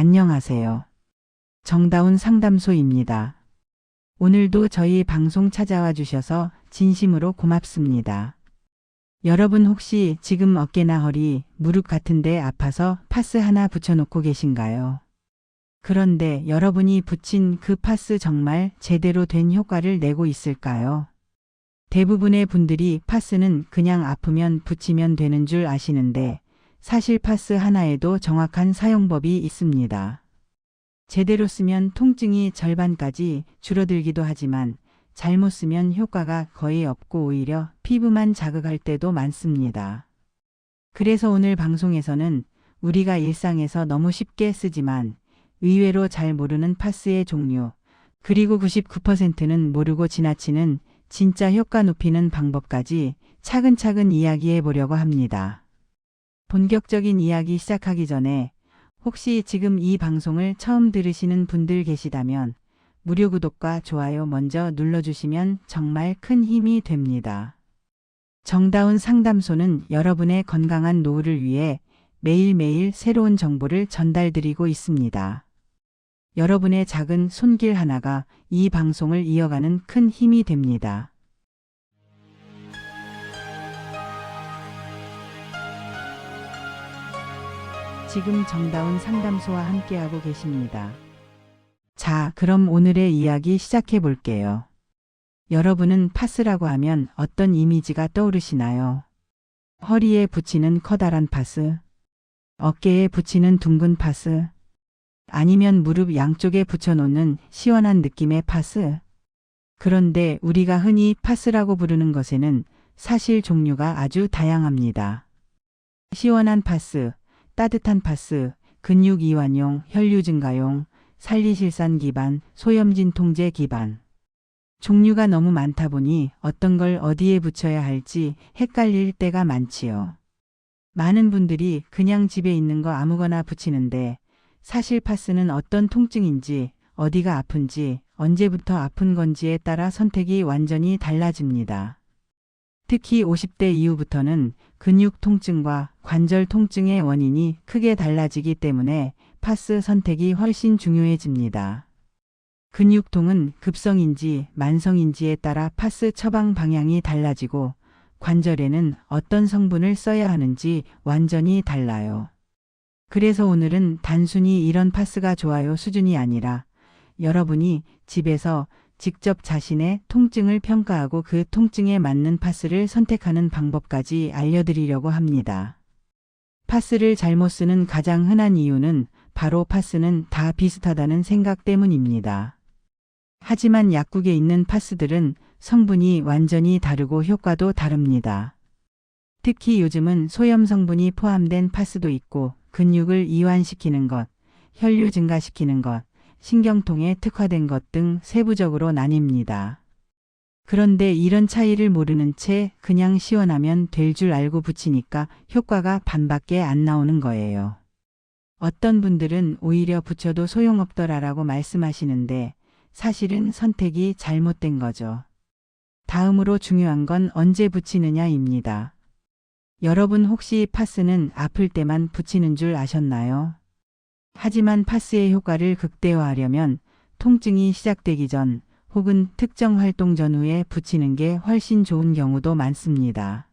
안녕하세요. 정다운 상담소입니다. 오늘도 저희 방송 찾아와 주셔서 진심으로 고맙습니다. 여러분 혹시 지금 어깨나 허리, 무릎 같은 데 아파서 파스 하나 붙여놓고 계신가요? 그런데 여러분이 붙인 그 파스 정말 제대로 된 효과를 내고 있을까요? 대부분의 분들이 파스는 그냥 아프면 붙이면 되는 줄 아시는데 사실 파스 하나에도 정확한 사용법이 있습니다. 제대로 쓰면 통증이 절반까지 줄어들기도 하지만 잘못 쓰면 효과가 거의 없고 오히려 피부만 자극할 때도 많습니다. 그래서 오늘 방송에서는 우리가 일상에서 너무 쉽게 쓰지만 의외로 잘 모르는 파스의 종류, 그리고 99%는 모르고 지나치는 진짜 효과 높이는 방법까지 차근차근 이야기해 보려고 합니다. 본격적인 이야기 시작하기 전에 혹시 지금 이 방송을 처음 들으시는 분들 계시다면 무료 구독과 좋아요 먼저 눌러주시면 정말 큰 힘이 됩니다. 정다운 상담소는 여러분의 건강한 노후를 위해 매일매일 새로운 정보를 전달드리고 있습니다. 여러분의 작은 손길 하나가 이 방송을 이어가는 큰 힘이 됩니다. 지금 정다운 상담소와 함께하고 계십니다. 자, 그럼 오늘의 이야기 시작해 볼게요. 여러분은 파스라고 하면 어떤 이미지가 떠오르시나요? 허리에 붙이는 커다란 파스, 어깨에 붙이는 둥근 파스, 아니면 무릎 양쪽에 붙여놓는 시원한 느낌의 파스. 그런데 우리가 흔히 파스라고 부르는 것에는 사실 종류가 아주 다양합니다. 시원한 파스, 따뜻한 파스, 근육 이완용, 혈류 증가용, 살리실산 기반, 소염진 통제 기반. 종류가 너무 많다 보니 어떤 걸 어디에 붙여야 할지 헷갈릴 때가 많지요. 많은 분들이 그냥 집에 있는 거 아무거나 붙이는데 사실 파스는 어떤 통증인지, 어디가 아픈지, 언제부터 아픈 건지에 따라 선택이 완전히 달라집니다. 특히 50대 이후부터는 근육 통증과 관절 통증의 원인이 크게 달라지기 때문에 파스 선택이 훨씬 중요해집니다. 근육통은 급성인지 만성인지에 따라 파스 처방 방향이 달라지고 관절에는 어떤 성분을 써야 하는지 완전히 달라요. 그래서 오늘은 단순히 이런 파스가 좋아요 수준이 아니라 여러분이 집에서 직접 자신의 통증을 평가하고 그 통증에 맞는 파스를 선택하는 방법까지 알려드리려고 합니다. 파스를 잘못 쓰는 가장 흔한 이유는 바로 파스는 다 비슷하다는 생각 때문입니다. 하지만 약국에 있는 파스들은 성분이 완전히 다르고 효과도 다릅니다. 특히 요즘은 소염 성분이 포함된 파스도 있고 근육을 이완시키는 것, 혈류 증가시키는 것, 신경통에 특화된 것 등 세부적으로 나뉩니다. 그런데 이런 차이를 모르는 채 그냥 시원하면 될 줄 알고 붙이니까 효과가 반밖에 안 나오는 거예요. 어떤 분들은 오히려 붙여도 소용없더라라고 말씀하시는데 사실은 선택이 잘못된 거죠. 다음으로 중요한 건 언제 붙이느냐입니다. 여러분 혹시 파스는 아플 때만 붙이는 줄 아셨나요? 하지만 파스의 효과를 극대화하려면 통증이 시작되기 전 혹은 특정 활동 전후에 붙이는 게 훨씬 좋은 경우도 많습니다.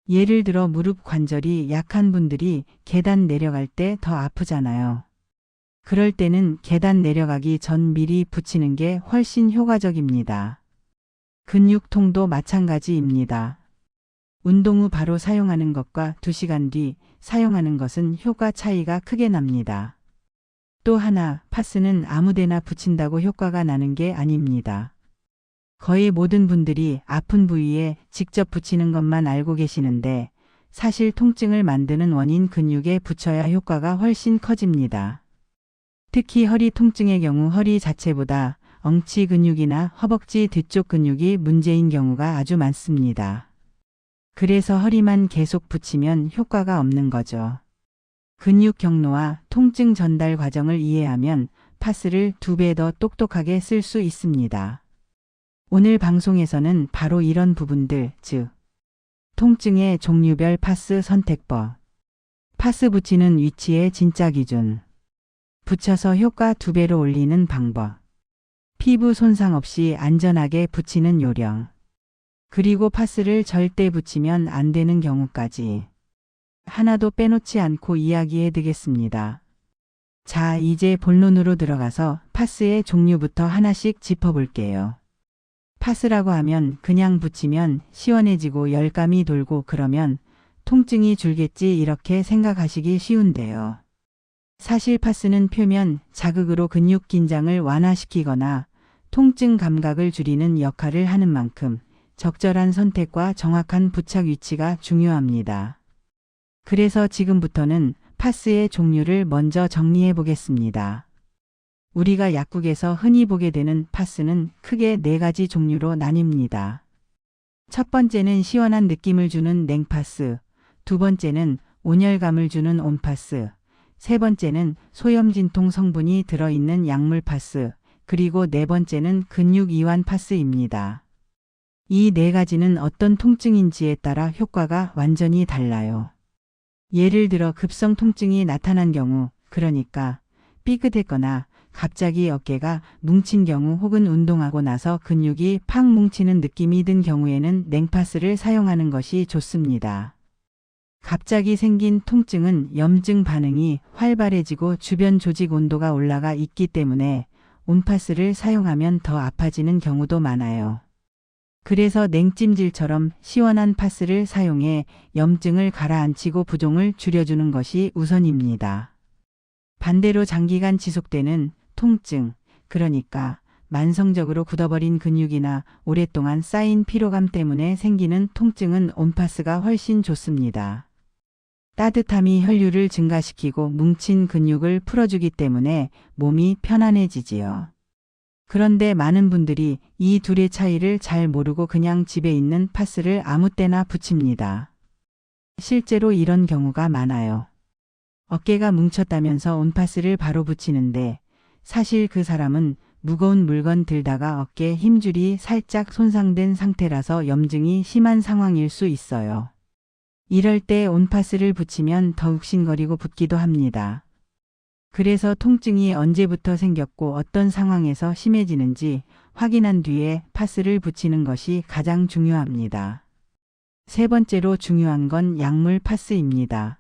예를 들어 무릎 관절이 약한 분들이 계단 내려갈 때 더 아프잖아요. 그럴 때는 계단 내려가기 전 미리 붙이는 게 훨씬 효과적입니다. 근육통도 마찬가지입니다. 운동 후 바로 사용하는 것과 2시간 뒤 사용하는 것은 효과 차이가 크게 납니다. 또 하나, 파스는 아무데나 붙인다고 효과가 나는 게 아닙니다. 거의 모든 분들이 아픈 부위에 직접 붙이는 것만 알고 계시는데 사실 통증을 만드는 원인 근육에 붙여야 효과가 훨씬 커집니다. 특히 허리 통증의 경우 허리 자체보다 엉치 근육이나 허벅지 뒤쪽 근육이 문제인 경우가 아주 많습니다. 그래서 허리만 계속 붙이면 효과가 없는 거죠. 근육 경로와 통증 전달 과정을 이해하면 파스를 2배 더 똑똑하게 쓸 수 있습니다. 오늘 방송에서는 바로 이런 부분들, 즉 통증의 종류별 파스 선택법, 파스 붙이는 위치의 진짜 기준, 붙여서 효과 2배로 올리는 방법. 피부 손상 없이 안전하게 붙이는 요령. 그리고 파스를 절대 붙이면 안 되는 경우까지 하나도 빼놓지 않고 이야기해 드리겠습니다. 자, 이제 본론으로 들어가서 파스의 종류부터 하나씩 짚어볼게요. 파스라고 하면 그냥 붙이면 시원해지고 열감이 돌고 그러면 통증이 줄겠지 이렇게 생각하시기 쉬운데요. 사실 파스는 표면 자극으로 근육 긴장을 완화시키거나 통증 감각을 줄이는 역할을 하는 만큼 적절한 선택과 정확한 부착 위치가 중요합니다. 그래서 지금부터는 파스의 종류를 먼저 정리해 보겠습니다. 우리가 약국에서 흔히 보게 되는 파스는 크게 4가지 종류로 나뉩니다. 첫 번째는 시원한 느낌을 주는 냉파스, 두 번째는 온열감을 주는 온파스, 세 번째는 소염진통 성분이 들어있는 약물 파스, 그리고 네 번째는 근육 이완 파스입니다. 이 4가지는 어떤 통증인지에 따라 효과가 완전히 달라요. 예를 들어 급성 통증이 나타난 경우, 그러니까 삐끗했거나 갑자기 어깨가 뭉친 경우 혹은 운동하고 나서 근육이 팍 뭉치는 느낌이 든 경우에는 냉파스를 사용하는 것이 좋습니다. 갑자기 생긴 통증은 염증 반응이 활발해지고 주변 조직 온도가 올라가 있기 때문에 온파스를 사용하면 더 아파지는 경우도 많아요. 그래서 냉찜질처럼 시원한 파스를 사용해 염증을 가라앉히고 부종을 줄여주는 것이 우선입니다. 반대로 장기간 지속되는 통증, 그러니까 만성적으로 굳어버린 근육이나 오랫동안 쌓인 피로감 때문에 생기는 통증은 온파스가 훨씬 좋습니다. 따뜻함이 혈류를 증가시키고 뭉친 근육을 풀어주기 때문에 몸이 편안해지지요. 그런데 많은 분들이 이 둘의 차이를 잘 모르고 그냥 집에 있는 파스를 아무 때나 붙입니다. 실제로 이런 경우가 많아요. 어깨가 뭉쳤다면서 온파스를 바로 붙이는데 사실 그 사람은 무거운 물건 들다가 어깨 힘줄이 살짝 손상된 상태라서 염증이 심한 상황일 수 있어요. 이럴 때 온파스를 붙이면 더욱 욱신거리고 붓기도 합니다. 그래서 통증이 언제부터 생겼고 어떤 상황에서 심해지는지 확인한 뒤에 파스를 붙이는 것이 가장 중요합니다. 세 번째로 중요한 건 약물 파스입니다.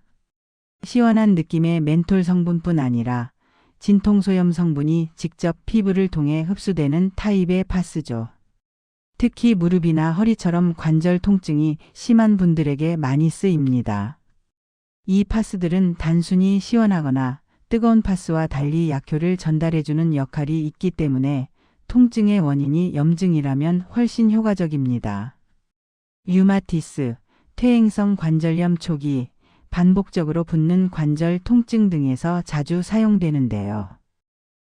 시원한 느낌의 멘톨 성분뿐 아니라 진통소염 성분이 직접 피부를 통해 흡수되는 타입의 파스죠. 특히 무릎이나 허리처럼 관절 통증이 심한 분들에게 많이 쓰입니다. 이 파스들은 단순히 시원하거나 뜨거운 파스와 달리 약효를 전달해주는 역할이 있기 때문에 통증의 원인이 염증이라면 훨씬 효과적입니다. 류마티스, 퇴행성 관절염 초기, 반복적으로 붓는 관절 통증 등에서 자주 사용되는데요.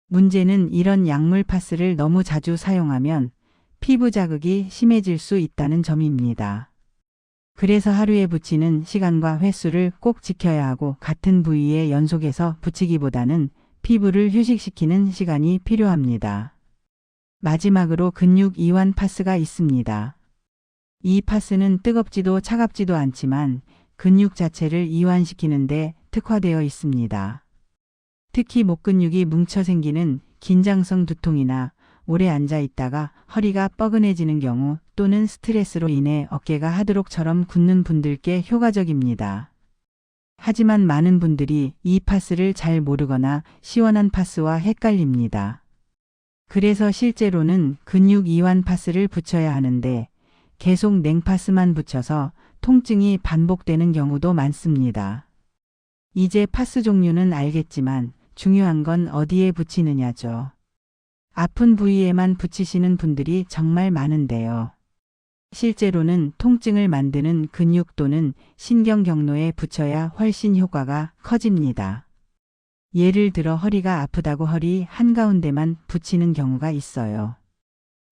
문제는 이런 약물 파스를 너무 자주 사용하면 피부 자극이 심해질 수 있다는 점입니다. 그래서 하루에 붙이는 시간과 횟수를 꼭 지켜야 하고 같은 부위에 연속해서 붙이기보다는 피부를 휴식시키는 시간이 필요합니다. 마지막으로 근육 이완 파스가 있습니다. 이 파스는 뜨겁지도 차갑지도 않지만 근육 자체를 이완시키는데 특화되어 있습니다. 특히 목 근육이 뭉쳐 생기는 긴장성 두통이나 오래 앉아 있다가 허리가 뻐근해지는 경우 또는 스트레스로 인해 어깨가 하드록처럼 굳는 분들께 효과적입니다. 하지만 많은 분들이 이 파스를 잘 모르거나 시원한 파스와 헷갈립니다. 그래서 실제로는 근육 이완 파스를 붙여야 하는데 계속 냉파스만 붙여서 통증이 반복되는 경우도 많습니다. 이제 파스 종류는 알겠지만 중요한 건 어디에 붙이느냐죠. 아픈 부위에만 붙이시는 분들이 정말 많은데요. 실제로는 통증을 만드는 근육 또는 신경 경로에 붙여야 훨씬 효과가 커집니다. 예를 들어 허리가 아프다고 허리 한가운데만 붙이는 경우가 있어요.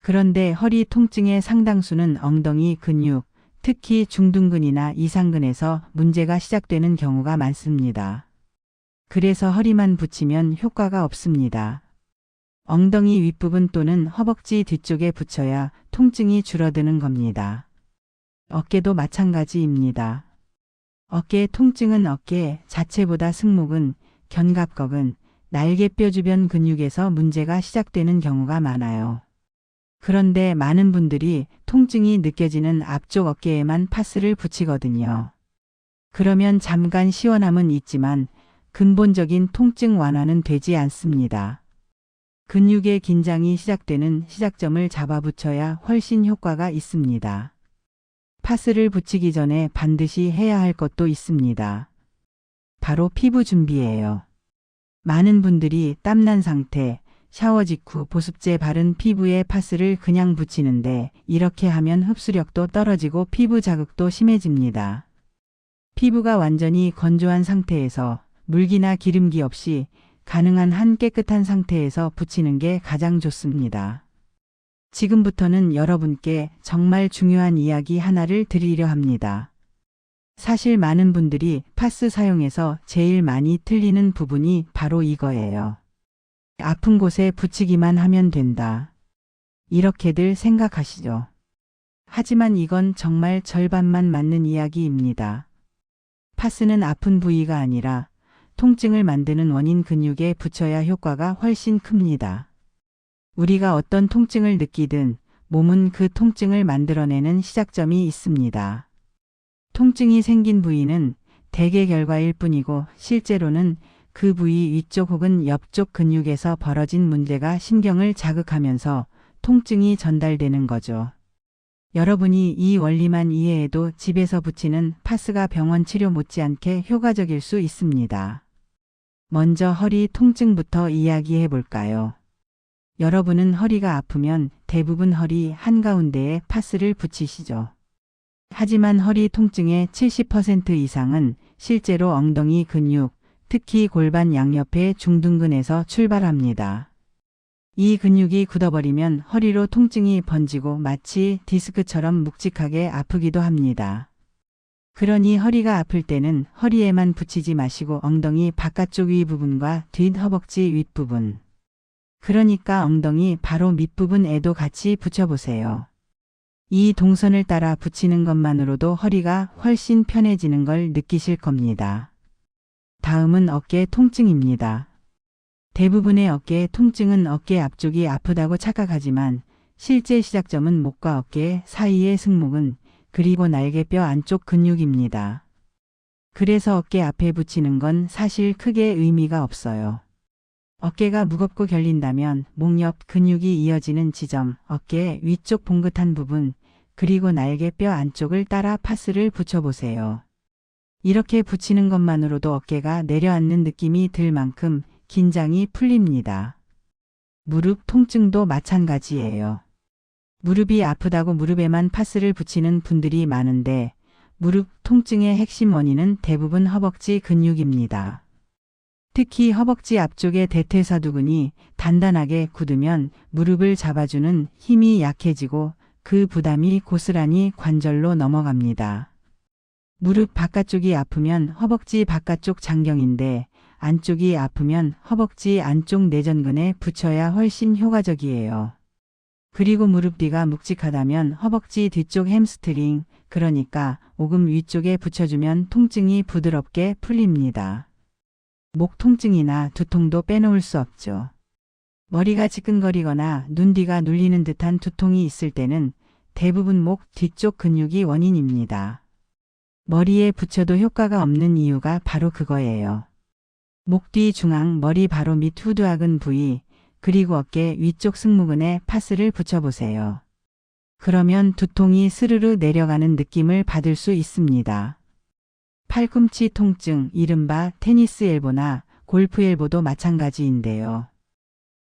그런데 허리 통증의 상당수는 엉덩이 근육, 특히 중둔근이나 이상근에서 문제가 시작되는 경우가 많습니다. 그래서 허리만 붙이면 효과가 없습니다. 엉덩이 윗부분 또는 허벅지 뒤쪽에 붙여야 통증이 줄어드는 겁니다. 어깨도 마찬가지입니다. 어깨 통증은 어깨 자체보다 승모근, 견갑근은 날개뼈 주변 근육에서 문제가 시작되는 경우가 많아요. 그런데 많은 분들이 통증이 느껴지는 앞쪽 어깨에만 파스를 붙이거든요. 그러면 잠깐 시원함은 있지만 근본적인 통증 완화는 되지 않습니다. 근육의 긴장이 시작되는 시작점을 잡아 붙여야 훨씬 효과가 있습니다. 파스를 붙이기 전에 반드시 해야 할 것도 있습니다. 바로 피부 준비예요. 많은 분들이 땀난 상태, 샤워 직후 보습제 바른 피부에 파스를 그냥 붙이는데 이렇게 하면 흡수력도 떨어지고 피부 자극도 심해집니다. 피부가 완전히 건조한 상태에서 물기나 기름기 없이 가능한 한 깨끗한 상태에서 붙이는 게 가장 좋습니다. 지금부터는 여러분께 정말 중요한 이야기 하나를 드리려 합니다. 사실 많은 분들이 파스 사용에서 제일 많이 틀리는 부분이 바로 이거예요. 아픈 곳에 붙이기만 하면 된다. 이렇게들 생각하시죠. 하지만 이건 정말 절반만 맞는 이야기입니다. 파스는 아픈 부위가 아니라 통증을 만드는 원인 근육에 붙여야 효과가 훨씬 큽니다. 우리가 어떤 통증을 느끼든 몸은 그 통증을 만들어내는 시작점이 있습니다. 통증이 생긴 부위는 대개 결과일 뿐이고 실제로는 그 부위 위쪽 혹은 옆쪽 근육에서 벌어진 문제가 신경을 자극하면서 통증이 전달되는 거죠. 여러분이 이 원리만 이해해도 집에서 붙이는 파스가 병원 치료 못지않게 효과적일 수 있습니다. 먼저 허리 통증부터 이야기해 볼까요? 여러분은 허리가 아프면 대부분 허리 한가운데에 파스를 붙이시죠. 하지만 허리 통증의 70% 이상은 실제로 엉덩이 근육, 특히 골반 양옆의 중둔근에서 출발합니다. 이 근육이 굳어버리면 허리로 통증이 번지고 마치 디스크처럼 묵직하게 아프기도 합니다. 그러니 허리가 아플 때는 허리에만 붙이지 마시고 엉덩이 바깥쪽 윗부분과 뒷허벅지 윗부분, 그러니까 엉덩이 바로 밑부분에도 같이 붙여보세요. 이 동선을 따라 붙이는 것만으로도 허리가 훨씬 편해지는 걸 느끼실 겁니다. 다음은 어깨 통증입니다. 대부분의 어깨 통증은 어깨 앞쪽이 아프다고 착각하지만 실제 시작점은 목과 어깨 사이의 승모근 그리고 날개뼈 안쪽 근육입니다. 그래서 어깨 앞에 붙이는 건 사실 크게 의미가 없어요. 어깨가 무겁고 결린다면 목 옆 근육이 이어지는 지점, 어깨 위쪽 봉긋한 부분, 그리고 날개뼈 안쪽을 따라 파스를 붙여보세요. 이렇게 붙이는 것만으로도 어깨가 내려앉는 느낌이 들 만큼 긴장이 풀립니다. 무릎 통증도 마찬가지예요. 무릎이 아프다고 무릎에만 파스를 붙이는 분들이 많은데 무릎 통증의 핵심 원인은 대부분 허벅지 근육입니다. 특히 허벅지 앞쪽의 대퇴사두근이 단단하게 굳으면 무릎을 잡아주는 힘이 약해지고 그 부담이 고스란히 관절로 넘어갑니다. 무릎 바깥쪽이 아프면 허벅지 바깥쪽 장경인데 안쪽이 아프면 허벅지 안쪽 내전근에 붙여야 훨씬 효과적이에요. 그리고 무릎 뒤가 묵직하다면 허벅지 뒤쪽 햄스트링, 그러니까 오금 위쪽에 붙여주면 통증이 부드럽게 풀립니다. 목 통증이나 두통도 빼놓을 수 없죠. 머리가 지끈거리거나 눈 뒤가 눌리는 듯한 두통이 있을 때는 대부분 목 뒤쪽 근육이 원인입니다. 머리에 붙여도 효과가 없는 이유가 바로 그거예요. 목 뒤 중앙 머리 바로 밑 후두하근 부위, 그리고 어깨 위쪽 승모근에 파스를 붙여보세요. 그러면 두통이 스르르 내려가는 느낌을 받을 수 있습니다. 팔꿈치 통증, 이른바 테니스 엘보나 골프 엘보도 마찬가지인데요.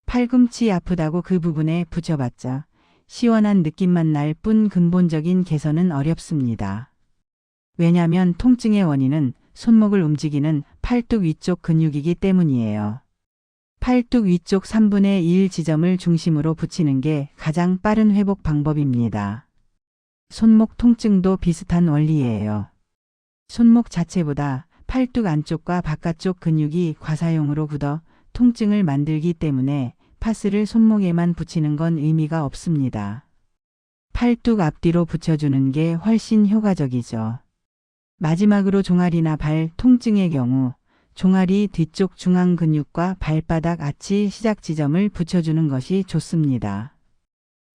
팔꿈치 아프다고 그 부분에 붙여봤자 시원한 느낌만 날 뿐 근본적인 개선은 어렵습니다. 왜냐하면 통증의 원인은 손목을 움직이는 팔뚝 위쪽 근육이기 때문이에요. 팔뚝 위쪽 3분의 1 지점을 중심으로 붙이는 게 가장 빠른 회복 방법입니다. 손목 통증도 비슷한 원리예요. 손목 자체보다 팔뚝 안쪽과 바깥쪽 근육이 과사용으로 굳어 통증을 만들기 때문에 파스를 손목에만 붙이는 건 의미가 없습니다. 팔뚝 앞뒤로 붙여주는 게 훨씬 효과적이죠. 마지막으로 종아리나 발 통증의 경우 종아리 뒤쪽 중앙 근육과 발바닥 아치 시작 지점을 붙여주는 것이 좋습니다.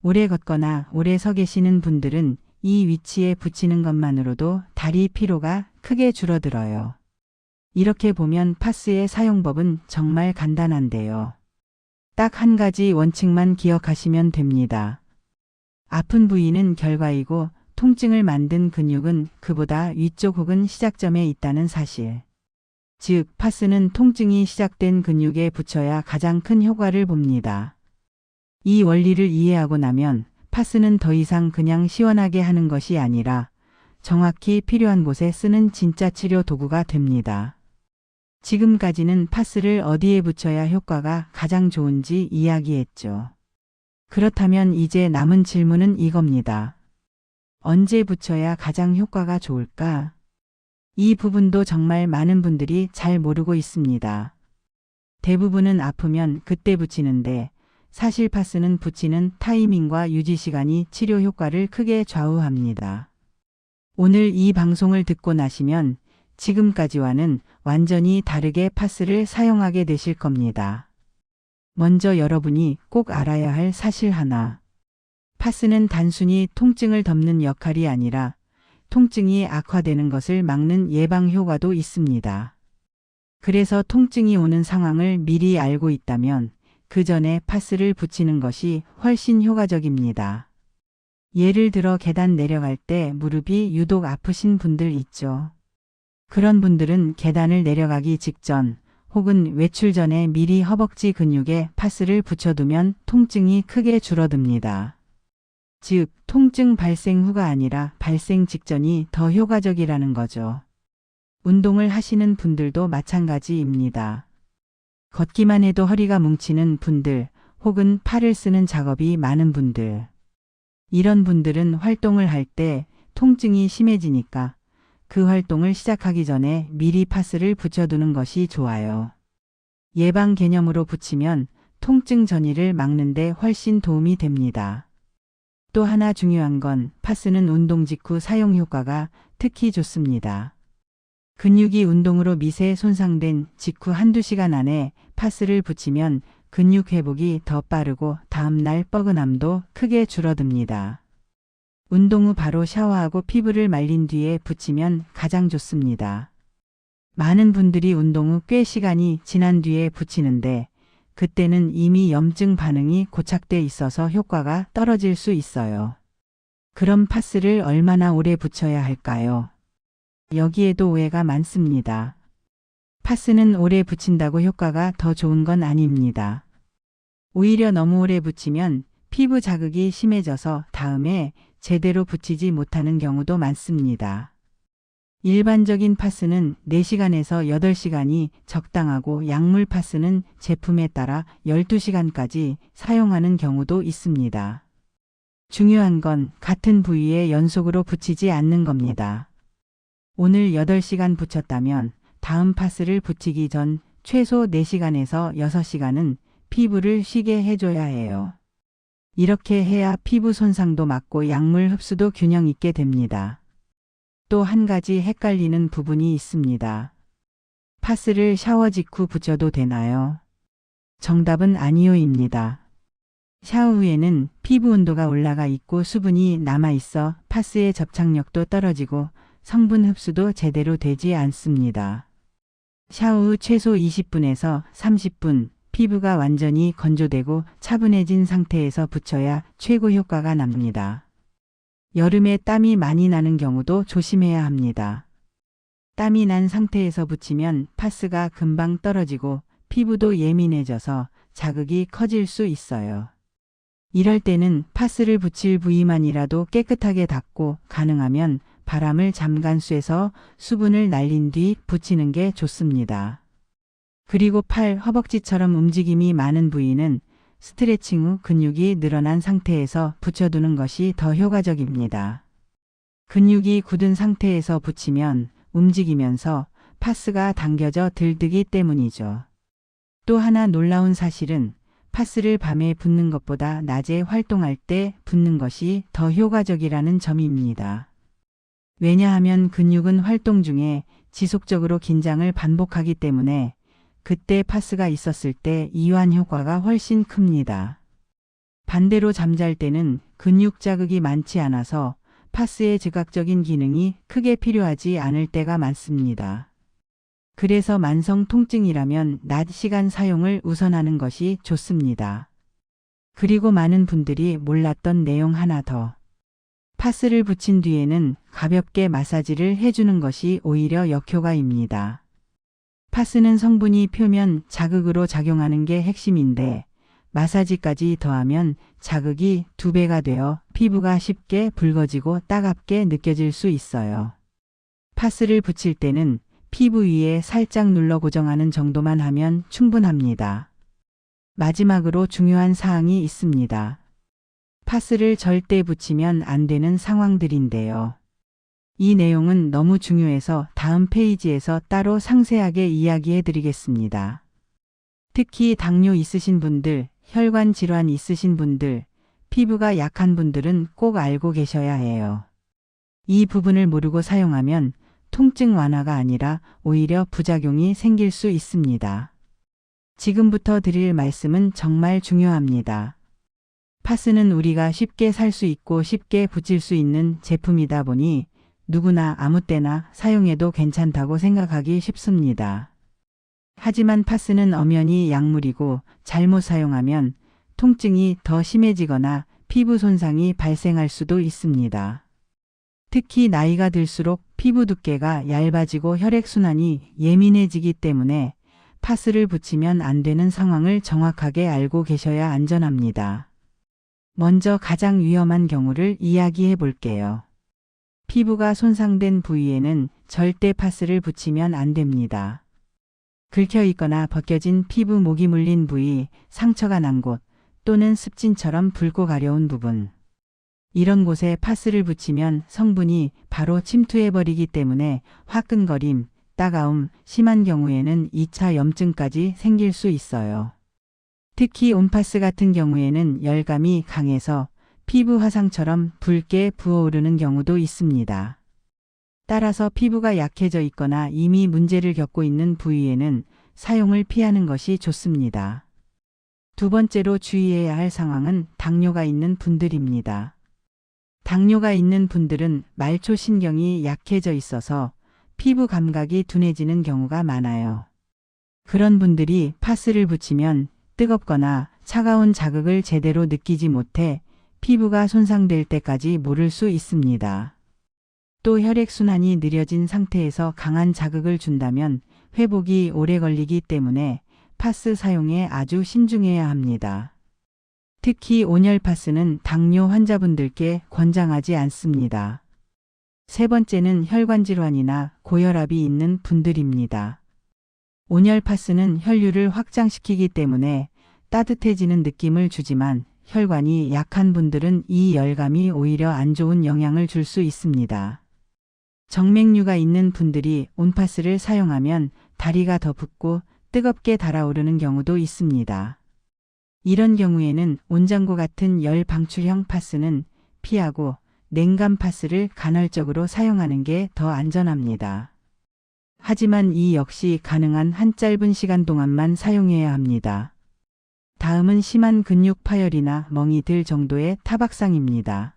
오래 걷거나 오래 서 계시는 분들은 이 위치에 붙이는 것만으로도 다리 피로가 크게 줄어들어요. 이렇게 보면 파스의 사용법은 정말 간단한데요. 딱 한 가지 원칙만 기억하시면 됩니다. 아픈 부위는 결과이고 통증을 만든 근육은 그보다 위쪽 혹은 시작점에 있다는 사실. 즉, 파스는 통증이 시작된 근육에 붙여야 가장 큰 효과를 봅니다. 이 원리를 이해하고 나면 파스는 더 이상 그냥 시원하게 하는 것이 아니라 정확히 필요한 곳에 쓰는 진짜 치료 도구가 됩니다. 지금까지는 파스를 어디에 붙여야 효과가 가장 좋은지 이야기했죠. 그렇다면 이제 남은 질문은 이겁니다. 언제 붙여야 가장 효과가 좋을까? 이 부분도 정말 많은 분들이 잘 모르고 있습니다. 대부분은 아프면 그때 붙이는데 사실 파스는 붙이는 타이밍과 유지 시간이 치료 효과를 크게 좌우합니다. 오늘 이 방송을 듣고 나시면 지금까지와는 완전히 다르게 파스를 사용하게 되실 겁니다. 먼저 여러분이 꼭 알아야 할 사실 하나. 파스는 단순히 통증을 덮는 역할이 아니라 통증이 악화되는 것을 막는 예방 효과도 있습니다. 그래서 통증이 오는 상황을 미리 알고 있다면 그 전에 파스를 붙이는 것이 훨씬 효과적입니다. 예를 들어 계단 내려갈 때 무릎이 유독 아프신 분들 있죠. 그런 분들은 계단을 내려가기 직전 혹은 외출 전에 미리 허벅지 근육에 파스를 붙여두면 통증이 크게 줄어듭니다. 즉, 통증 발생 후가 아니라 발생 직전이 더 효과적이라는 거죠. 운동을 하시는 분들도 마찬가지입니다. 걷기만 해도 허리가 뭉치는 분들 혹은 팔을 쓰는 작업이 많은 분들. 이런 분들은 활동을 할 때 통증이 심해지니까 그 활동을 시작하기 전에 미리 파스를 붙여두는 것이 좋아요. 예방 개념으로 붙이면 통증 전이를 막는 데 훨씬 도움이 됩니다. 또 하나 중요한 건 파스는 운동 직후 사용 효과가 특히 좋습니다. 근육이 운동으로 미세 손상된 직후 한두 시간 안에 파스를 붙이면 근육 회복이 더 빠르고 다음날 뻐근함도 크게 줄어듭니다. 운동 후 바로 샤워하고 피부를 말린 뒤에 붙이면 가장 좋습니다. 많은 분들이 운동 후 꽤 시간이 지난 뒤에 붙이는데 그때는 이미 염증 반응이 고착돼 있어서 효과가 떨어질 수 있어요. 그럼 파스를 얼마나 오래 붙여야 할까요? 여기에도 오해가 많습니다. 파스는 오래 붙인다고 효과가 더 좋은 건 아닙니다. 오히려 너무 오래 붙이면 피부 자극이 심해져서 다음에 제대로 붙이지 못하는 경우도 많습니다. 일반적인 파스는 4시간에서 8시간이 적당하고 약물 파스는 제품에 따라 12시간까지 사용하는 경우도 있습니다. 중요한 건 같은 부위에 연속으로 붙이지 않는 겁니다. 오늘 8시간 붙였다면 다음 파스를 붙이기 전 최소 4시간에서 6시간은 피부를 쉬게 해줘야 해요. 이렇게 해야 피부 손상도 막고 약물 흡수도 균형 있게 됩니다. 또 한 가지 헷갈리는 부분이 있습니다. 파스를 샤워 직후 붙여도 되나요? 정답은 아니요입니다. 샤워 후에는 피부 온도가 올라가 있고 수분이 남아 있어 파스의 접착력도 떨어지고 성분 흡수도 제대로 되지 않습니다. 샤워 후 최소 20분에서 30분 피부가 완전히 건조되고 차분해진 상태에서 붙여야 최고 효과가 납니다. 여름에 땀이 많이 나는 경우도 조심해야 합니다. 땀이 난 상태에서 붙이면 파스가 금방 떨어지고 피부도 예민해져서 자극이 커질 수 있어요. 이럴 때는 파스를 붙일 부위만이라도 깨끗하게 닦고 가능하면 바람을 잠깐 쐬서 수분을 날린 뒤 붙이는 게 좋습니다. 그리고 팔, 허벅지처럼 움직임이 많은 부위는 스트레칭 후 근육이 늘어난 상태에서 붙여두는 것이 더 효과적입니다. 근육이 굳은 상태에서 붙이면 움직이면서 파스가 당겨져 들뜨기 때문이죠. 또 하나 놀라운 사실은 파스를 밤에 붓는 것보다 낮에 활동할 때 붓는 것이 더 효과적이라는 점입니다. 왜냐하면 근육은 활동 중에 지속적으로 긴장을 반복하기 때문에 그때 파스가 있었을 때 이완 효과가 훨씬 큽니다. 반대로 잠잘 때는 근육 자극이 많지 않아서 파스의 즉각적인 기능이 크게 필요하지 않을 때가 많습니다. 그래서 만성 통증이라면 낮 시간 사용을 우선하는 것이 좋습니다. 그리고 많은 분들이 몰랐던 내용 하나 더. 파스를 붙인 뒤에는 가볍게 마사지를 해주는 것이 오히려 역효과입니다. 파스는 성분이 표면 자극으로 작용하는 게 핵심인데 마사지까지 더하면 자극이 2배가 되어 피부가 쉽게 붉어지고 따갑게 느껴질 수 있어요. 파스를 붙일 때는 피부 위에 살짝 눌러 고정하는 정도만 하면 충분합니다. 마지막으로 중요한 사항이 있습니다. 파스를 절대 붙이면 안 되는 상황들인데요. 이 내용은 너무 중요해서 다음 페이지에서 따로 상세하게 이야기해 드리겠습니다. 특히 당뇨 있으신 분들, 혈관 질환 있으신 분들, 피부가 약한 분들은 꼭 알고 계셔야 해요. 이 부분을 모르고 사용하면 통증 완화가 아니라 오히려 부작용이 생길 수 있습니다. 지금부터 드릴 말씀은 정말 중요합니다. 파스는 우리가 쉽게 살 수 있고 쉽게 붙일 수 있는 제품이다 보니 누구나 아무 때나 사용해도 괜찮다고 생각하기 쉽습니다. 하지만 파스는 엄연히 약물이고 잘못 사용하면 통증이 더 심해지거나 피부 손상이 발생할 수도 있습니다. 특히 나이가 들수록 피부 두께가 얇아지고 혈액순환이 예민해지기 때문에 파스를 붙이면 안 되는 상황을 정확하게 알고 계셔야 안전합니다. 먼저 가장 위험한 경우를 이야기해 볼게요. 피부가 손상된 부위에는 절대 파스를 붙이면 안 됩니다. 긁혀 있거나 벗겨진 피부 목이 물린 부위, 상처가 난 곳, 또는 습진처럼 붉고 가려운 부분. 이런 곳에 파스를 붙이면 성분이 바로 침투해버리기 때문에 화끈거림, 따가움, 심한 경우에는 2차 염증까지 생길 수 있어요. 특히 온파스 같은 경우에는 열감이 강해서 피부 화상처럼 붉게 부어오르는 경우도 있습니다. 따라서 피부가 약해져 있거나 이미 문제를 겪고 있는 부위에는 사용을 피하는 것이 좋습니다. 두 번째로 주의해야 할 상황은 당뇨가 있는 분들입니다. 당뇨가 있는 분들은 말초신경이 약해져 있어서 피부 감각이 둔해지는 경우가 많아요. 그런 분들이 파스를 붙이면 뜨겁거나 차가운 자극을 제대로 느끼지 못해 피부가 손상될 때까지 모를 수 있습니다. 또 혈액순환이 느려진 상태에서 강한 자극을 준다면 회복이 오래 걸리기 때문에 파스 사용에 아주 신중해야 합니다. 특히 온열 파스는 당뇨 환자분들께 권장하지 않습니다. 세 번째는 혈관 질환이나 고혈압이 있는 분들입니다. 온열 파스는 혈류를 확장시키기 때문에 따뜻해지는 느낌을 주지만 혈관이 약한 분들은 이 열감이 오히려 안 좋은 영향을 줄 수 있습니다. 정맥류가 있는 분들이 온파스를 사용하면 다리가 더 붓고 뜨겁게 달아오르는 경우도 있습니다. 이런 경우에는 온장고 같은 열 방출형 파스는 피하고 냉감 파스를 간헐적으로 사용하는 게 더 안전합니다. 하지만 이 역시 가능한 한 짧은 시간 동안만 사용해야 합니다. 다음은 심한 근육 파열이나 멍이 들 정도의 타박상입니다.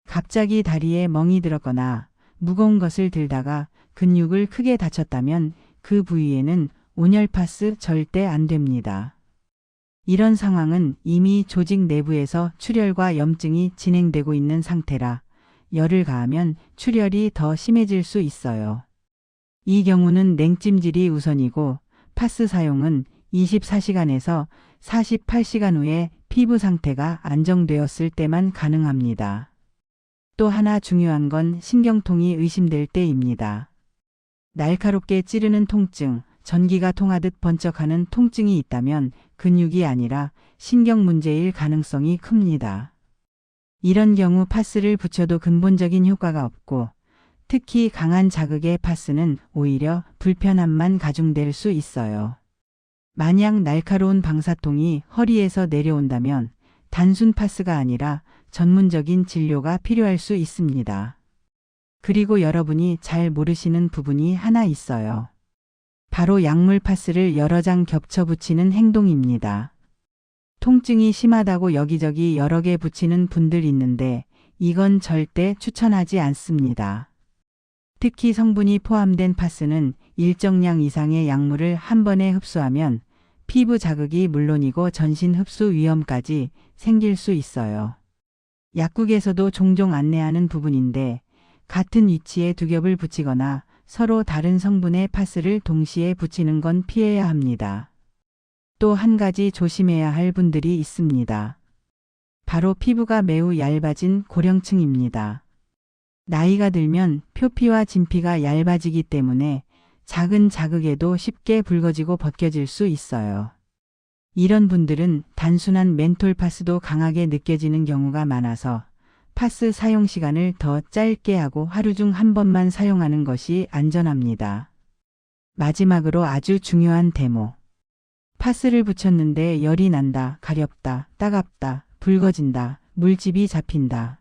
갑자기 다리에 멍이 들었거나 무거운 것을 들다가 근육을 크게 다쳤다면 그 부위에는 온열 파스 절대 안 됩니다. 이런 상황은 이미 조직 내부에서 출혈과 염증이 진행되고 있는 상태라 열을 가하면 출혈이 더 심해질 수 있어요. 이 경우는 냉찜질이 우선이고 파스 사용은 24시간에서 48시간 후에 피부 상태가 안정되었을 때만 가능합니다. 또 하나 중요한 건 신경통이 의심될 때입니다. 날카롭게 찌르는 통증, 전기가 통하듯 번쩍하는 통증이 있다면 근육이 아니라 신경 문제일 가능성이 큽니다. 이런 경우 파스를 붙여도 근본적인 효과가 없고 특히 강한 자극의 파스는 오히려 불편함만 가중될 수 있어요. 만약 날카로운 방사통이 허리에서 내려온다면 단순 파스가 아니라 전문적인 진료가 필요할 수 있습니다. 그리고 여러분이 잘 모르시는 부분이 하나 있어요. 바로 약물 파스를 여러 장 겹쳐 붙이는 행동입니다. 통증이 심하다고 여기저기 여러 개 붙이는 분들 있는데 이건 절대 추천하지 않습니다. 특히 성분이 포함된 파스는 일정량 이상의 약물을 한 번에 흡수하면 피부 자극이 물론이고 전신 흡수 위험까지 생길 수 있어요. 약국에서도 종종 안내하는 부분인데 같은 위치에 두 겹을 붙이거나 서로 다른 성분의 파스를 동시에 붙이는 건 피해야 합니다. 또 한 가지 조심해야 할 분들이 있습니다. 바로 피부가 매우 얇아진 고령층입니다. 나이가 들면 표피와 진피가 얇아지기 때문에 작은 자극에도 쉽게 붉어지고 벗겨질 수 있어요. 이런 분들은 단순한 멘톨 파스도 강하게 느껴지는 경우가 많아서 파스 사용 시간을 더 짧게 하고 하루 중 한 번만 사용하는 것이 안전합니다. 마지막으로 아주 중요한 데모. 파스를 붙였는데 열이 난다, 가렵다, 따갑다, 붉어진다, 물집이 잡힌다.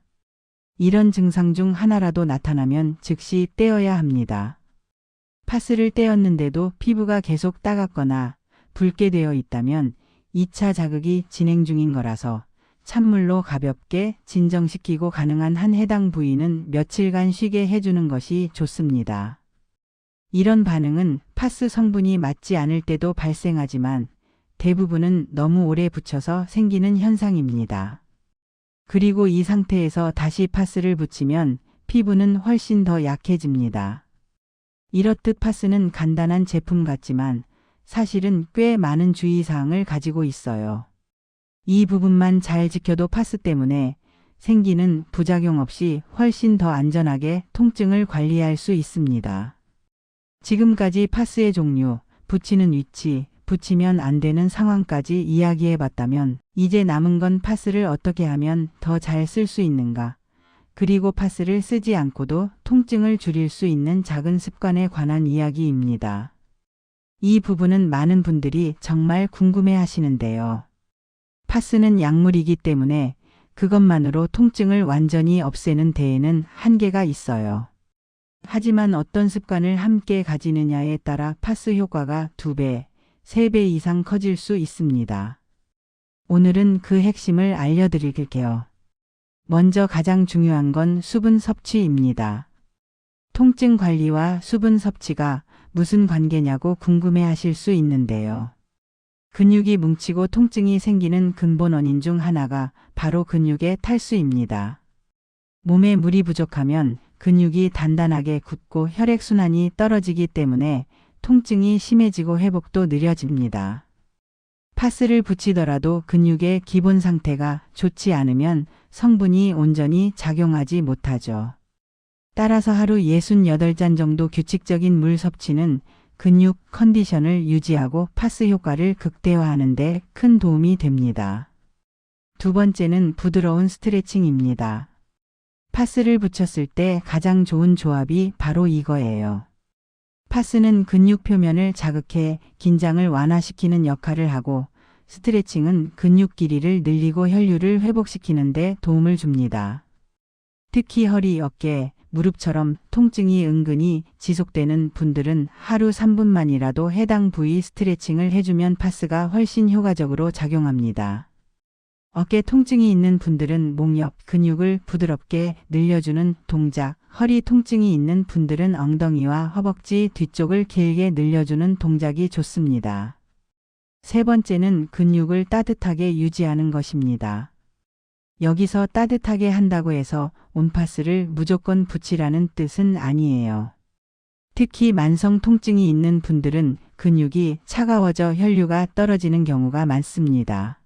이런 증상 중 하나라도 나타나면 즉시 떼어야 합니다. 파스를 떼었는데도 피부가 계속 따갑거나 붉게 되어 있다면 2차 자극이 진행 중인 거라서 찬물로 가볍게 진정시키고 가능한 한 해당 부위는 며칠간 쉬게 해주는 것이 좋습니다. 이런 반응은 파스 성분이 맞지 않을 때도 발생하지만 대부분은 너무 오래 붙여서 생기는 현상입니다. 그리고 이 상태에서 다시 파스를 붙이면 피부는 훨씬 더 약해집니다. 이렇듯 파스는 간단한 제품 같지만 사실은 꽤 많은 주의사항을 가지고 있어요. 이 부분만 잘 지켜도 파스 때문에 생기는 부작용 없이 훨씬 더 안전하게 통증을 관리할 수 있습니다. 지금까지 파스의 종류, 붙이는 위치, 붙이면 안 되는 상황까지 이야기해 봤다면 이제 남은 건 파스를 어떻게 하면 더 잘 쓸 수 있는가, 그리고 파스를 쓰지 않고도 통증을 줄일 수 있는 작은 습관에 관한 이야기입니다. 이 부분은 많은 분들이 정말 궁금해 하시는데요. 파스는 약물이기 때문에 그것만으로 통증을 완전히 없애는 데에는 한계가 있어요. 하지만 어떤 습관을 함께 가지느냐에 따라 파스 효과가 2배, 3배 이상 커질 수 있습니다. 오늘은 그 핵심을 알려드릴게요. 먼저 가장 중요한 건 수분 섭취입니다. 통증 관리와 수분 섭취가 무슨 관계냐고 궁금해 하실 수 있는데요. 근육이 뭉치고 통증이 생기는 근본 원인 중 하나가 바로 근육의 탈수입니다. 몸에 물이 부족하면 근육이 단단하게 굳고 혈액순환이 떨어지기 때문에 통증이 심해지고 회복도 느려집니다. 파스를 붙이더라도 근육의 기본 상태가 좋지 않으면 성분이 온전히 작용하지 못하죠. 따라서 하루 68잔 정도 규칙적인 물 섭취는 근육 컨디션을 유지하고 파스 효과를 극대화하는 데 큰 도움이 됩니다. 두 번째는 부드러운 스트레칭입니다. 파스를 붙였을 때 가장 좋은 조합이 바로 이거예요. 파스는 근육 표면을 자극해 긴장을 완화시키는 역할을 하고 스트레칭은 근육 길이를 늘리고 혈류를 회복시키는 데 도움을 줍니다. 특히 허리, 어깨, 무릎처럼 통증이 은근히 지속되는 분들은 하루 3분만이라도 해당 부위 스트레칭을 해주면 파스가 훨씬 효과적으로 작용합니다. 어깨 통증이 있는 분들은 목 옆 근육을 부드럽게 늘려주는 동작, 허리 통증이 있는 분들은 엉덩이와 허벅지 뒤쪽을 길게 늘려주는 동작이 좋습니다. 세 번째는 근육을 따뜻하게 유지하는 것입니다. 여기서 따뜻하게 한다고 해서 온파스를 무조건 붙이라는 뜻은 아니에요. 특히 만성 통증이 있는 분들은 근육이 차가워져 혈류가 떨어지는 경우가 많습니다.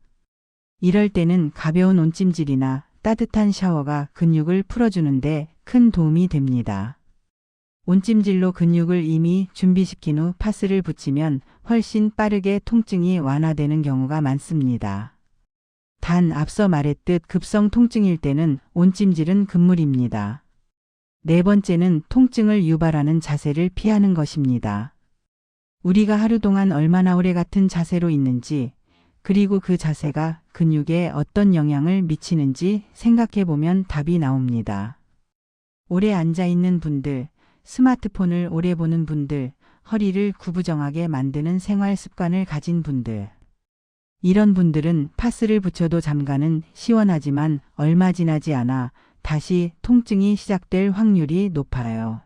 이럴 때는 가벼운 온찜질이나 따뜻한 샤워가 근육을 풀어주는데 큰 도움이 됩니다. 온찜질로 근육을 이미 준비시킨 후 파스를 붙이면 훨씬 빠르게 통증이 완화되는 경우가 많습니다. 단 앞서 말했듯 급성 통증일 때는 온찜질은 금물입니다. 네 번째는 통증을 유발하는 자세를 피하는 것입니다. 우리가 하루 동안 얼마나 오래 같은 자세로 있는지, 그리고 그 자세가 근육에 어떤 영향을 미치는지 생각해 보면 답이 나옵니다. 오래 앉아 있는 분들, 스마트폰을 오래 보는 분들, 허리를 구부정하게 만드는 생활 습관을 가진 분들. 이런 분들은 파스를 붙여도 잠깐은 시원하지만 얼마 지나지 않아 다시 통증이 시작될 확률이 높아요.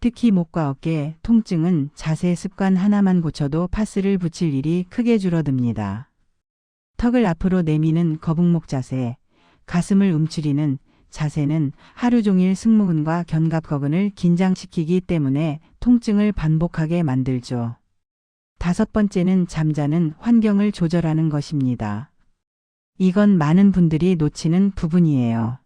특히 목과 어깨 통증은 자세 습관 하나만 고쳐도 파스를 붙일 일이 크게 줄어듭니다. 턱을 앞으로 내미는 거북목 자세, 가슴을 움츠리는 자세는 하루 종일 승모근과 견갑거근을 긴장시키기 때문에 통증을 반복하게 만들죠. 5번째는 잠자는 환경을 조절하는 것입니다. 이건 많은 분들이 놓치는 부분이에요.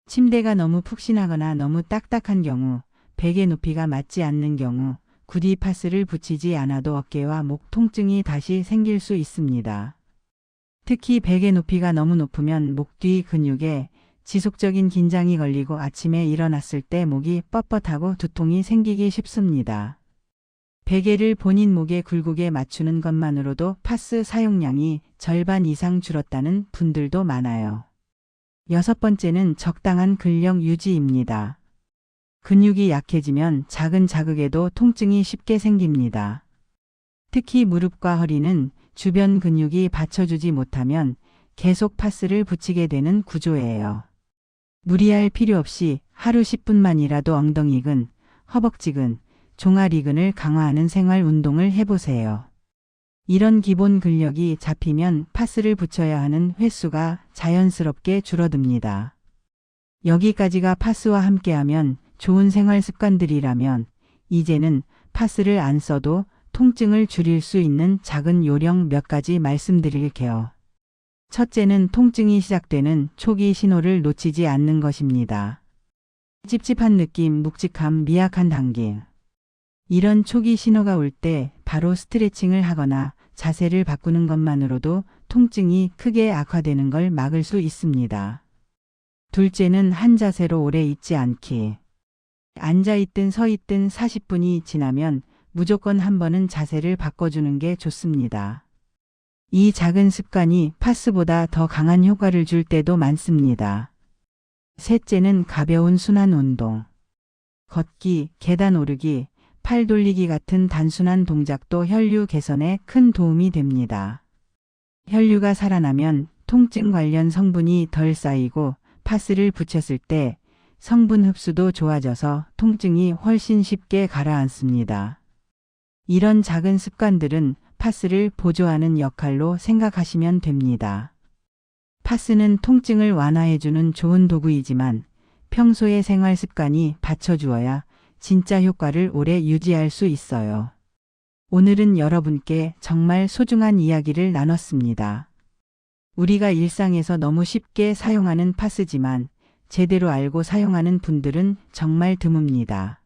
침대가 너무 푹신하거나 너무 딱딱한 경우, 베개 높이가 맞지 않는 경우, 굳이 파스를 붙이지 않아도 어깨와 목 통증이 다시 생길 수 있습니다. 특히 베개 높이가 너무 높으면 목 뒤 근육에 지속적인 긴장이 걸리고 아침에 일어났을 때 목이 뻣뻣하고 두통이 생기기 쉽습니다. 베개를 본인 목의 굴곡에 맞추는 것만으로도 파스 사용량이 절반 이상 줄었다는 분들도 많아요. 6번째는 적당한 근력 유지입니다. 근육이 약해지면 작은 자극에도 통증이 쉽게 생깁니다. 특히 무릎과 허리는 주변 근육이 받쳐주지 못하면 계속 파스를 붙이게 되는 구조예요. 무리할 필요 없이 하루 10분만이라도 엉덩이근, 허벅지근, 종아리근을 강화하는 생활 운동을 해보세요. 이런 기본 근력이 잡히면 파스를 붙여야 하는 횟수가 자연스럽게 줄어듭니다. 여기까지가 파스와 함께하면 좋은 생활 습관들이라면 이제는 파스를 안 써도 통증을 줄일 수 있는 작은 요령 몇 가지 말씀드릴게요. 첫째는 통증이 시작되는 초기 신호를 놓치지 않는 것입니다. 찝찝한 느낌, 묵직함, 미약한 당김. 이런 초기 신호가 올 때 바로 스트레칭을 하거나 자세를 바꾸는 것만으로도 통증이 크게 악화되는 걸 막을 수 있습니다. 둘째는 한 자세로 오래 있지 않기. 앉아있든 서있든 40분이 지나면 무조건 한 번은 자세를 바꿔주는 게 좋습니다. 이 작은 습관이 파스보다 더 강한 효과를 줄 때도 많습니다. 셋째는 가벼운 순환 운동. 걷기, 계단 오르기, 팔 돌리기 같은 단순한 동작도 혈류 개선에 큰 도움이 됩니다. 혈류가 살아나면 통증 관련 성분이 덜 쌓이고 파스를 붙였을 때 성분 흡수도 좋아져서 통증이 훨씬 쉽게 가라앉습니다. 이런 작은 습관들은 파스를 보조하는 역할로 생각하시면 됩니다. 파스는 통증을 완화해주는 좋은 도구이지만 평소의 생활 습관이 받쳐주어야 진짜 효과를 오래 유지할 수 있어요. 오늘은 여러분께 정말 소중한 이야기를 나눴습니다. 우리가 일상에서 너무 쉽게 사용하는 파스지만 제대로 알고 사용하는 분들은 정말 드뭅니다.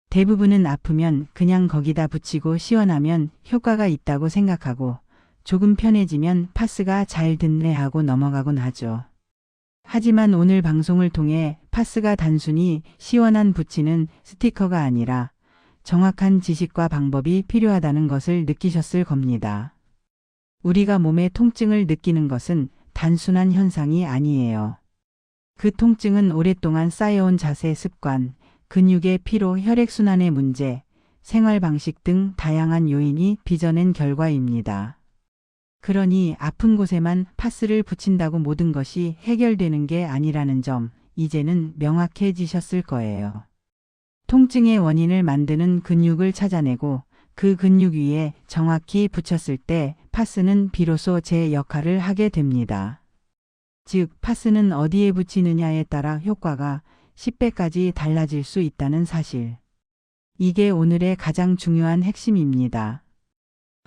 대부분은 아프면 그냥 거기다 붙이고 시원하면 효과가 있다고 생각하고 조금 편해지면 파스가 잘 듣네 하고 넘어가곤 하죠. 하지만 오늘 방송을 통해 파스가 단순히 시원한 붙이는 스티커가 아니라 정확한 지식과 방법이 필요하다는 것을 느끼셨을 겁니다. 우리가 몸의 통증을 느끼는 것은 단순한 현상이 아니에요. 그 통증은 오랫동안 쌓여온 자세 습관, 근육의 피로, 혈액순환의 문제, 생활 방식 등 다양한 요인이 빚어낸 결과입니다. 그러니 아픈 곳에만 파스를 붙인다고 모든 것이 해결되는 게 아니라는 점 이제는 명확해지셨을 거예요. 통증의 원인을 만드는 근육을 찾아내고 그 근육 위에 정확히 붙였을 때 파스는 비로소 제 역할을 하게 됩니다. 즉, 파스는 어디에 붙이느냐에 따라 효과가 10배까지 달라질 수 있다는 사실. 이게 오늘의 가장 중요한 핵심입니다.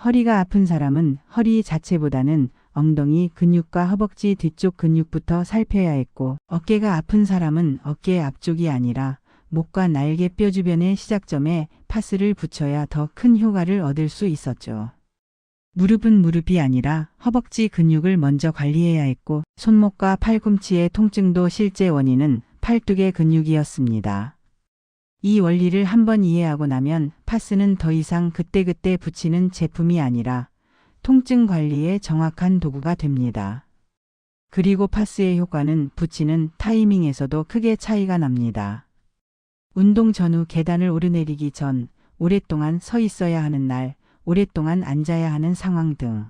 허리가 아픈 사람은 허리 자체보다는 엉덩이 근육과 허벅지 뒤쪽 근육부터 살펴야 했고, 어깨가 아픈 사람은 어깨 앞쪽이 아니라 목과 날개 뼈 주변의 시작점에 파스를 붙여야 더 큰 효과를 얻을 수 있었죠. 무릎은 무릎이 아니라 허벅지 근육을 먼저 관리해야 했고, 손목과 팔꿈치의 통증도 실제 원인은 팔뚝의 근육이었습니다. 이 원리를 한번 이해하고 나면 파스는 더 이상 그때그때 붙이는 제품이 아니라 통증 관리의 정확한 도구가 됩니다. 그리고 파스의 효과는 붙이는 타이밍에서도 크게 차이가 납니다. 운동 전후 계단을 오르내리기 전, 오랫동안 서 있어야 하는 날, 오랫동안 앉아야 하는 상황 등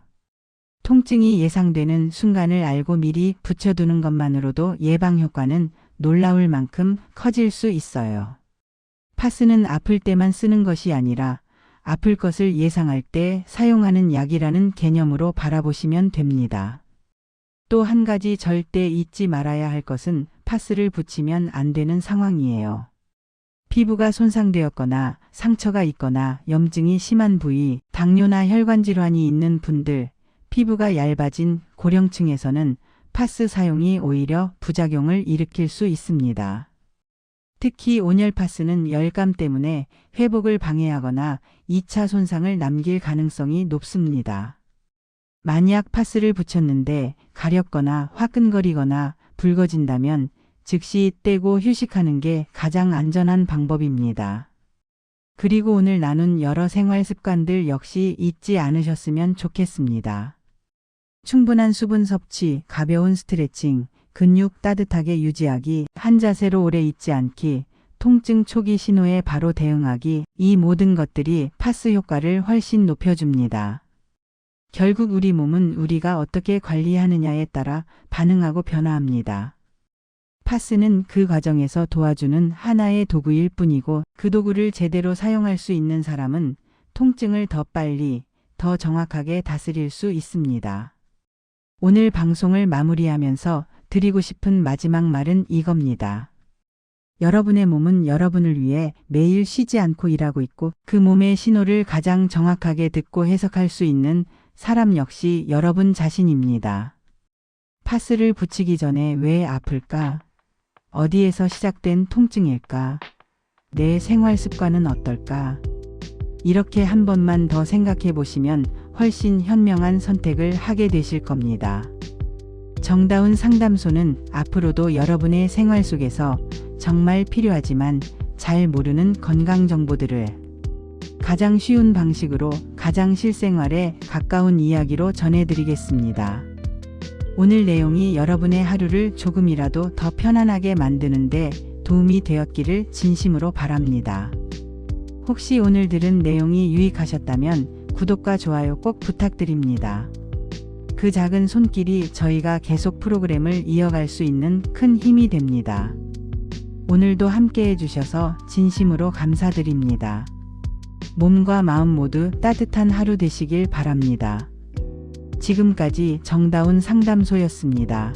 통증이 예상되는 순간을 알고 미리 붙여두는 것만으로도 예방 효과는 놀라울 만큼 커질 수 있어요. 파스는 아플 때만 쓰는 것이 아니라 아플 것을 예상할 때 사용하는 약이라는 개념으로 바라보시면 됩니다. 또 한 가지 절대 잊지 말아야 할 것은 파스를 붙이면 안 되는 상황이에요. 피부가 손상되었거나 상처가 있거나 염증이 심한 부위, 당뇨나 혈관 질환이 있는 분들, 피부가 얇아진 고령층에서는 파스 사용이 오히려 부작용을 일으킬 수 있습니다. 특히 온열 파스는 열감 때문에 회복을 방해하거나 2차 손상을 남길 가능성이 높습니다. 만약 파스를 붙였는데 가렵거나 화끈거리거나 붉어진다면 즉시 떼고 휴식하는 게 가장 안전한 방법입니다. 그리고 오늘 나눈 여러 생활 습관들 역시 잊지 않으셨으면 좋겠습니다. 충분한 수분 섭취, 가벼운 스트레칭, 근육 따뜻하게 유지하기, 한 자세로 오래 있지 않기, 통증 초기 신호에 바로 대응하기, 이 모든 것들이 파스 효과를 훨씬 높여줍니다. 결국 우리 몸은 우리가 어떻게 관리하느냐에 따라 반응하고 변화합니다. 파스는 그 과정에서 도와주는 하나의 도구일 뿐이고 그 도구를 제대로 사용할 수 있는 사람은 통증을 더 빨리, 더 정확하게 다스릴 수 있습니다. 오늘 방송을 마무리하면서 드리고 싶은 마지막 말은 이겁니다. 여러분의 몸은 여러분을 위해 매일 쉬지 않고 일하고 있고 그 몸의 신호를 가장 정확하게 듣고 해석할 수 있는 사람 역시 여러분 자신입니다. 파스를 붙이기 전에 왜 아플까? 어디에서 시작된 통증일까? 내 생활 습관은 어떨까? 이렇게 한 번만 더 생각해 보시면 훨씬 현명한 선택을 하게 되실 겁니다. 정다운 상담소는 앞으로도 여러분의 생활 속에서 정말 필요하지만 잘 모르는 건강 정보들을 가장 쉬운 방식으로 가장 실생활에 가까운 이야기로 전해드리겠습니다. 오늘 내용이 여러분의 하루를 조금이라도 더 편안하게 만드는데 도움이 되었기를 진심으로 바랍니다. 혹시 오늘 들은 내용이 유익하셨다면 구독과 좋아요 꼭 부탁드립니다. 그 작은 손길이 저희가 계속 프로그램을 이어갈 수 있는 큰 힘이 됩니다. 오늘도 함께 해주셔서 진심으로 감사드립니다. 몸과 마음 모두 따뜻한 하루 되시길 바랍니다. 지금까지 정다운 상담소였습니다.